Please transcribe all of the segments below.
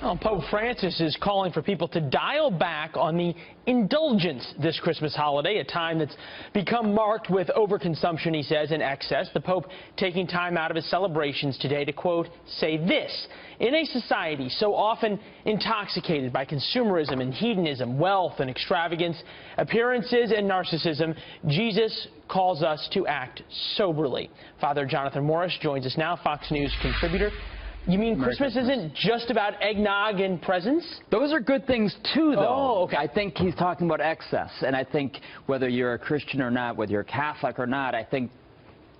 Well, Pope Francis is calling for people to dial back on the indulgence this Christmas holiday, a time that's become marked with overconsumption, he says, and excess. The Pope taking time out of his celebrations today to, quote, say this: in a society so often intoxicated by consumerism and hedonism, wealth and extravagance, appearances and narcissism, Jesus calls us to act soberly. Father Jonathan Morris joins us now, Fox News contributor. You mean Christmas isn't just about eggnog and presents? Those are good things, too, though. Oh, okay. I think he's talking about excess. And I think whether you're a Christian or not, whether you're a Catholic or not, I think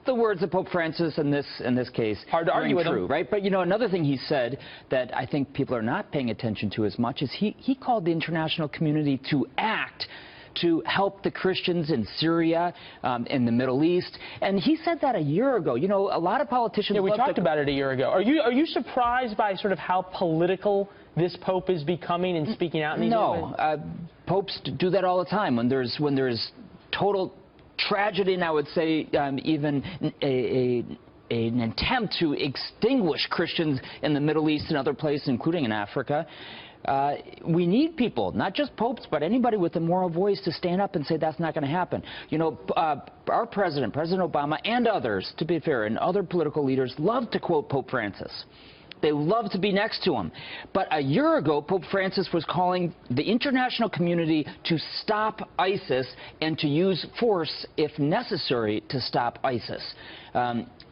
the words of Pope Francis in this case hard to argue with true, him, right? But, you know, another thing he said that I think people are not paying attention to as much is he called the international community to act to help the Christians in Syria, in the Middle East. And he said that a year ago. You know, a lot of politicians... Yeah, we talked about it a year ago. Are you surprised by sort of how political this Pope is becoming and speaking out in these No. Popes do that all the time. When there's total tragedy, and I would say even an attempt to extinguish Christians in the Middle East and other places, including in Africa, we need people, not just popes, but anybody with a moral voice to stand up and say that's not going to happen. You know, our President Obama, and others, to be fair, and other political leaders love to quote Pope Francis. They love to be next to him. But a year ago, Pope Francis was calling the international community to stop ISIS and to use force, if necessary, to stop ISIS.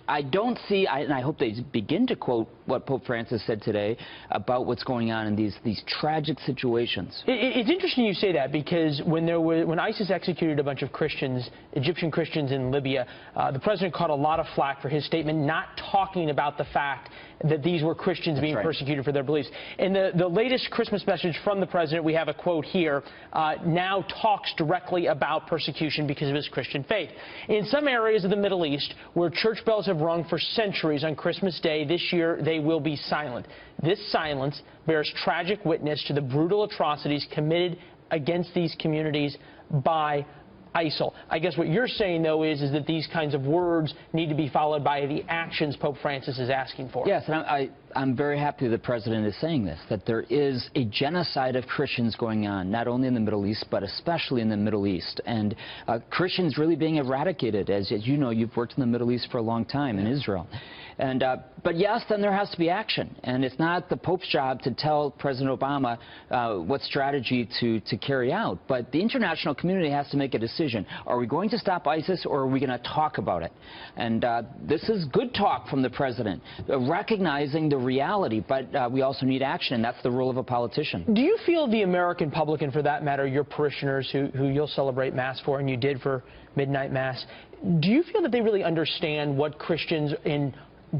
I don't see, and I hope they begin to quote what Pope Francis said today about what's going on in these tragic situations. It's interesting you say that, because when ISIS executed a bunch of Christians, Egyptian Christians in Libya, the president caught a lot of flack for his statement not talking about the fact that these were Christians being persecuted for their beliefs. In the latest Christmas message from the president, we have a quote here, now talks directly about persecution because of his Christian faith. In some areas of the Middle East where church bells have rung for centuries on Christmas Day, this year they will be silent. This silence bears tragic witness to the brutal atrocities committed against these communities by ISIL. I guess what you're saying, though, is that these kinds of words need to be followed by the actions Pope Francis is asking for. Yes, and I'm very happy the president is saying this, that there is a genocide of Christians going on, not only in the Middle East, but especially in the Middle East. And Christians really being eradicated. As you know, you've worked in the Middle East for a long time, in Israel. And but yes, then there has to be action. And it's not the Pope's job to tell President Obama what strategy to carry out. But the international community has to make a decision. Are we going to stop ISIS, or are we going to talk about it? And this is good talk from the president, recognizing the reality, but we also need action, and that's the role of a politician. Do you feel the American public, and for that matter, your parishioners who you'll celebrate Mass for, and you did for Midnight Mass, do you feel that they really understand what Christians in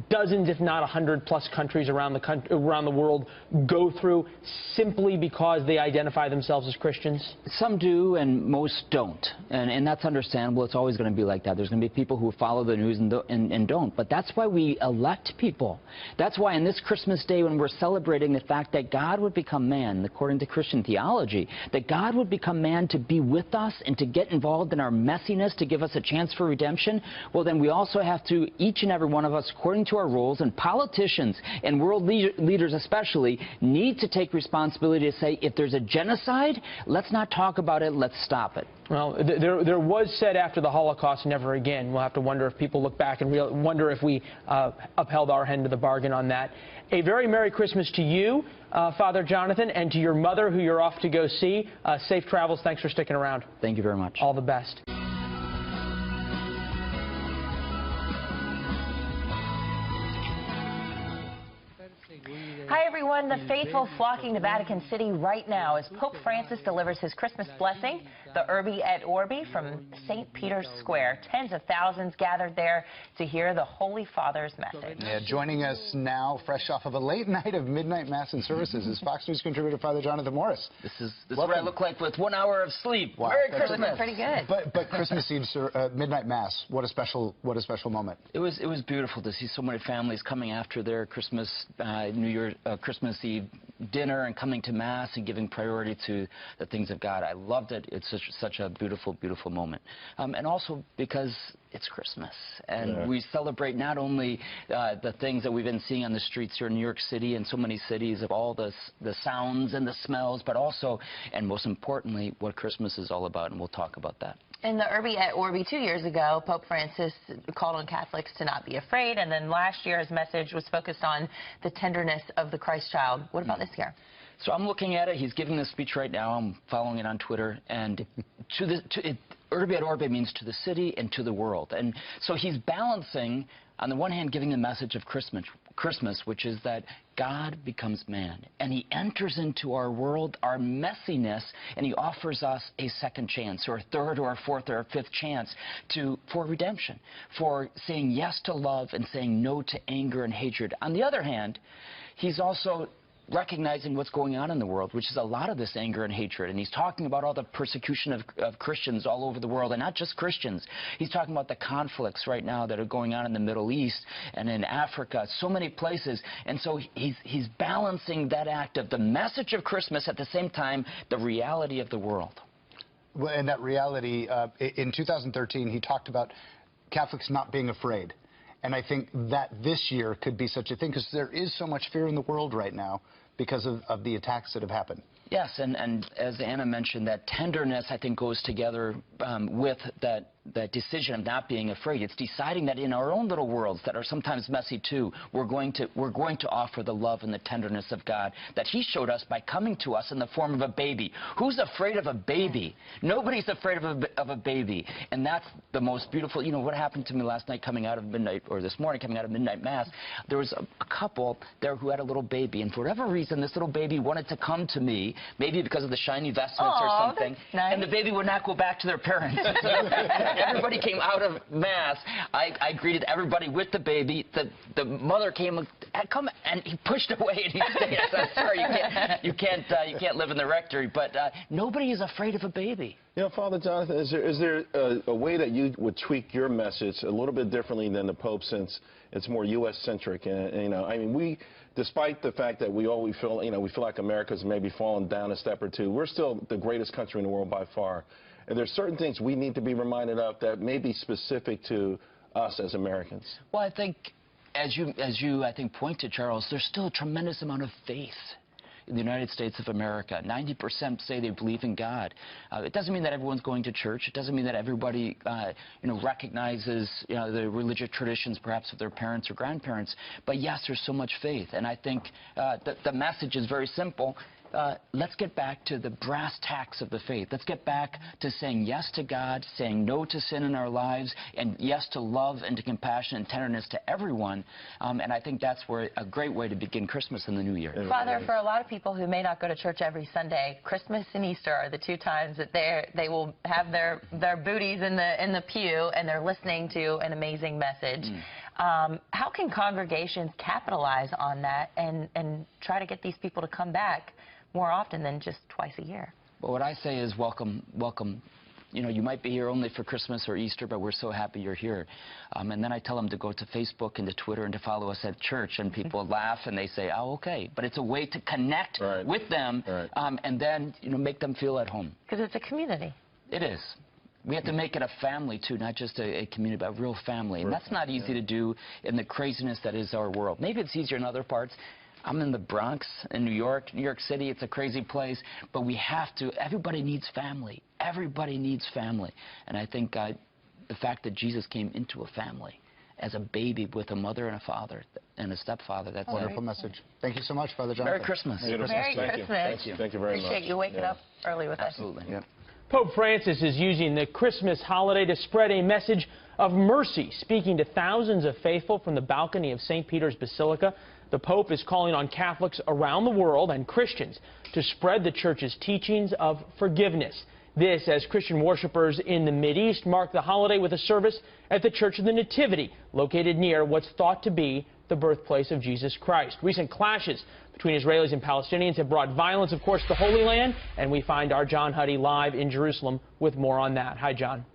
dozens, if not 100-plus countries around the world go through simply because they identify themselves as Christians? Some do, and most don't. And that's understandable. It's always going to be like that. There's going to be people who follow the news and don't. But that's why we elect people. That's why on this Christmas Day, when we're celebrating the fact that God would become man, according to Christian theology, that God would become man to be with us and to get involved in our messiness, to give us a chance for redemption, well, then we also have to, each and every one of us, according to our roles, and politicians and world leaders especially, need to take responsibility to say, if there's a genocide, let's not talk about it, let's stop it. Well, there was said after the Holocaust, never again. We'll have to wonder if people look back and wonder if we upheld our end of the bargain on that. A very Merry Christmas to you, Father Jonathan, and to your mother, who you're off to go see. Safe travels. Thanks for sticking around. Thank you very much. All the best. Hi, everyone. The faithful flocking to Vatican City right now as Pope Francis delivers his Christmas blessing, the Urbi et Orbi, from St. Peter's Square. Tens of thousands gathered there to hear the Holy Father's message. Yeah, joining us now, fresh off of a late night of midnight Mass and services, is Fox News contributor Father Jonathan Morris. This is what I look like with 1 hour of sleep. Wow. Merry Christmas. Pretty good. But Christmas Eve, midnight Mass, what a special moment. It was beautiful to see so many families coming after their Christmas, New Year, Christmas Eve dinner and coming to Mass and giving priority to the things of God. I loved it. It's such a beautiful, beautiful moment. And also because it's Christmas, and we celebrate not only the things that we've been seeing on the streets here in New York City and so many cities of all the sounds and the smells, but also, and most importantly, what Christmas is all about, and we'll talk about that. In the Urbi et Orbi 2 years ago, Pope Francis called on Catholics to not be afraid, and then last year his message was focused on the tenderness of the Christ child. What about this year? So I'm looking at it. He's giving this speech right now. I'm following it on Twitter, and Urbi et Orbi means to the city and to the world. And so he's balancing, on the one hand, giving the message of Christmas, which is that God becomes man, and he enters into our world, our messiness, and he offers us a second chance, or a third, or a fourth, or a fifth chance for redemption, for saying yes to love and saying no to anger and hatred. On the other hand, he's also recognizing what's going on in the world, which is a lot of this anger and hatred. And he's talking about all the persecution of Christians all over the world, and not just Christians. He's talking about the conflicts right now that are going on in the Middle East and in Africa, so many places. And so he's balancing that act of the message of Christmas at the same time, the reality of the world. Well, and that reality, in 2013, he talked about Catholics not being afraid. And I think that this year could be such a thing, because there is so much fear in the world right now because of the attacks that have happened. Yes, and as Anna mentioned, that tenderness, I think, goes together with that decision of not being afraid. It's deciding that in our own little worlds that are sometimes messy too, we're going to offer the love and the tenderness of God that he showed us by coming to us in the form of a baby. Who's afraid of a baby? Nobody's afraid of a baby. And that's the most beautiful. You know, what happened to me last night coming out of midnight, or this morning coming out of midnight Mass, there was a couple there who had a little baby, and for whatever reason, this little baby wanted to come to me, maybe because of the shiny vestments or something, nice. And the baby would not go back to their parents. Everybody came out of Mass. I greeted everybody with the baby. The mother came, come, and he pushed away, and he said, "I'm sorry, you can't live in the rectory." But nobody is afraid of a baby. You know, Father Jonathan, is there a way that you would tweak your message a little bit differently than the Pope, since it's more U.S.-centric? And you know, I mean, despite the fact that we feel like America's maybe fallen down a step or two, we're still the greatest country in the world by far. And there's certain things we need to be reminded of that may be specific to us as Americans. Well, I think, as you I think pointed, Charles, there's still a tremendous amount of faith in the United States of America. 90% say they believe in God. It doesn't mean that everyone's going to church. It doesn't mean that everybody, recognizes, the religious traditions, perhaps, of their parents or grandparents. But yes, there's so much faith, and I think the message is very simple. Let's get back to the brass tacks of the faith. Let's get back to saying yes to God, saying no to sin in our lives, and yes to love and to compassion and tenderness to everyone. And I think that's a great way to begin Christmas in the new year. Father, for a lot of people who may not go to church every Sunday, Christmas and Easter are the two times that they will have their booties in the pew, and they're listening to an amazing message. How can congregations capitalize on that and try to get these people to come back more often than just twice a year? Well, what I say is welcome. You might be here only for Christmas or Easter, but we're so happy you're here. And then I tell them to go to Facebook and to Twitter and to follow us at church, and people laugh and they say, "Oh, okay." But it's a way to connect with them, and then make them feel at home. Because it's a community. It is. We have to make it a family, too, not just a community, but a real family. And that's not easy to do in the craziness that is our world. Maybe it's easier in other parts. I'm in the Bronx in New York City. It's a crazy place. But we have to. Everybody needs family. Everybody needs family. And I think the fact that Jesus came into a family as a baby with a mother and a father and a stepfather, that's a wonderful message. Thank you so much, Father Jonathan. Merry Christmas. Merry Christmas. Thank you. Thank you very much. Appreciate you waking up early with us. Absolutely. Yeah. Pope Francis is using the Christmas holiday to spread a message of mercy, speaking to thousands of faithful from the balcony of St. Peter's Basilica. The Pope is calling on Catholics around the world and Christians to spread the Church's teachings of forgiveness. This, as Christian worshipers in the Mideast mark the holiday with a service at the Church of the Nativity, located near what's thought to be the birthplace of Jesus Christ. Recent clashes between Israelis and Palestinians have brought violence, of course, to the Holy Land, and we find our John Huddy live in Jerusalem with more on that. Hi, John.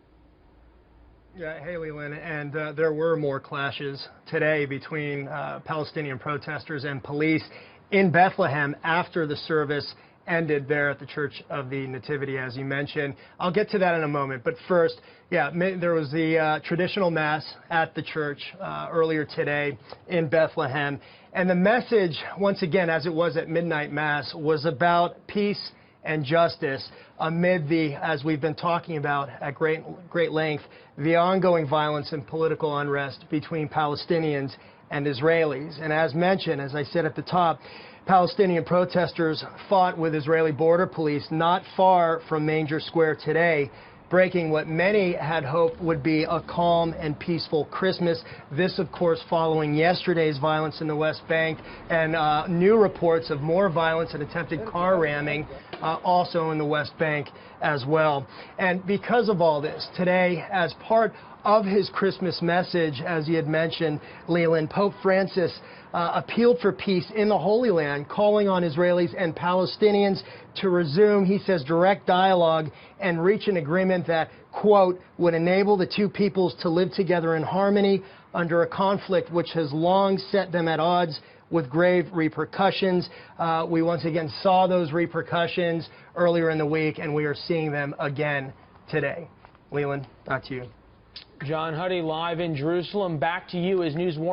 Yeah, hey, Leland, and there were more clashes today between Palestinian protesters and police in Bethlehem after the service ended there at the Church of the Nativity, as you mentioned. I'll get to that in a moment, but first, there was the traditional Mass at the church earlier today in Bethlehem, and the message, once again, as it was at midnight Mass, was about peace and justice amid the, as we've been talking about at great length, the ongoing violence and political unrest between Palestinians and Israelis. And as mentioned, as I said at the top, Palestinian protesters fought with Israeli border police not far from Manger Square today, breaking what many had hoped would be a calm and peaceful Christmas. This, of course, following yesterday's violence in the West Bank and new reports of more violence and attempted car ramming also in the West Bank as well. And because of all this, today, as part of his Christmas message, as he had mentioned, Leland, Pope Francis appealed for peace in the Holy Land, calling on Israelis and Palestinians to resume, he says, direct dialogue and reach an agreement that, quote, would enable the two peoples to live together in harmony under a conflict which has long set them at odds with grave repercussions. We once again saw those repercussions earlier in the week, and we are seeing them again today. Leland, back to you. John Huddy live in Jerusalem. Back to you as News 1.